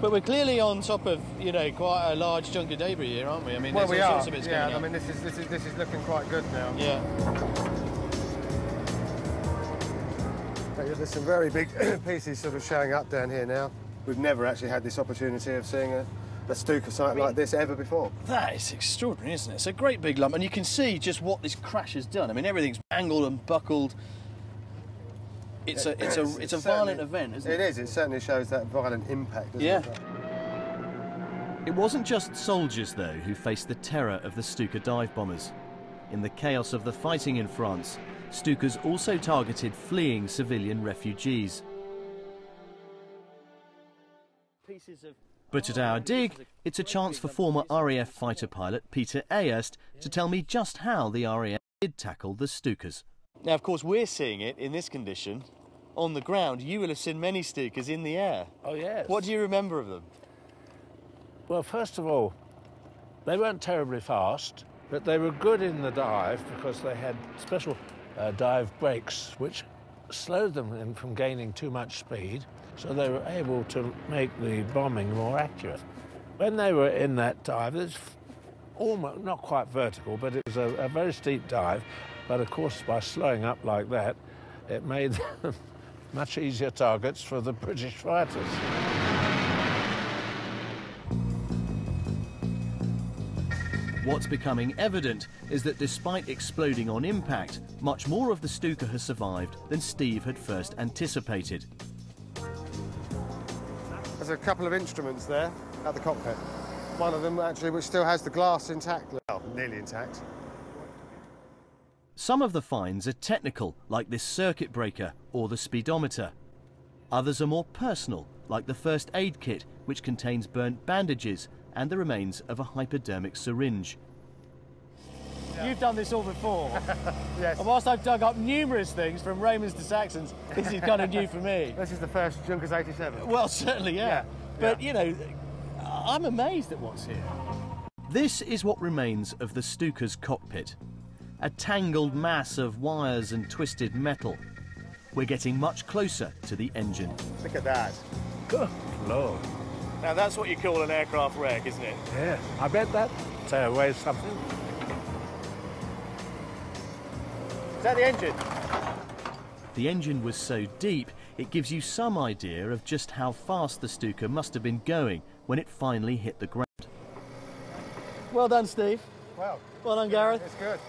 But we're clearly on top of, you know, quite a large chunk of debris here, aren't we? I mean, well, there's all sorts of bits yeah, coming I mean, this is looking quite good now. Yeah. There's some very big pieces sort of showing up down here now. We've never actually had this opportunity of seeing a Stuka site like this ever before. That is extraordinary, isn't it? It's a great big lump, and you can see just what this crash has done. I mean, everything's angled and buckled. It's a violent event, isn't it? It is. It certainly shows that violent impact, doesn't it? It wasn't just soldiers, though, who faced the terror of the Stuka dive bombers. In the chaos of the fighting in France, Stukas also targeted fleeing civilian refugees. But at our dig, it's a chance for former RAF fighter pilot Peter Ayerst to tell me just how the RAF did tackle the Stukas. Now, of course, we're seeing it in this condition on the ground. You will have seen many Stukas in the air. Oh, yes. What do you remember of them? Well, first of all, they weren't terribly fast, but they were good in the dive because they had special dive brakes which slowed them from gaining too much speed, so they were able to make the bombing more accurate. When they were in that dive, it's almost not quite vertical, but it was a very steep dive. But of course, by slowing up like that, it made them much easier targets for the British fighters. What's becoming evident is that despite exploding on impact, much more of the Stuka has survived than Steve had first anticipated. There's a couple of instruments there at the cockpit. One of them, actually, which still has the glass intact. Well, nearly intact. Some of the finds are technical, like this circuit breaker or the speedometer. Others are more personal, like the first aid kit, which contains burnt bandages and the remains of a hypodermic syringe. You've done this all before. Yes. And whilst I've dug up numerous things from Romans to Saxons, this is kind of new for me. This is the first Junkers 87. Well, certainly, yeah. But, you know, I'm amazed at what's here. This is what remains of the Stuka's cockpit. A tangled mass of wires and twisted metal. We're getting much closer to the engine. Look at that. Good Lord. Now, that's what you call an aircraft wreck, isn't it? Yeah, I bet that weighs something. Is that the engine? The engine was so deep, it gives you some idea of just how fast the Stuka must have been going when it finally hit the ground. Well done, Steve. Well done, Gareth. It's good.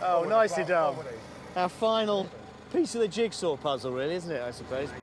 Oh, nicely done. Forward. Our final piece of the jigsaw puzzle, really, isn't it, I suppose?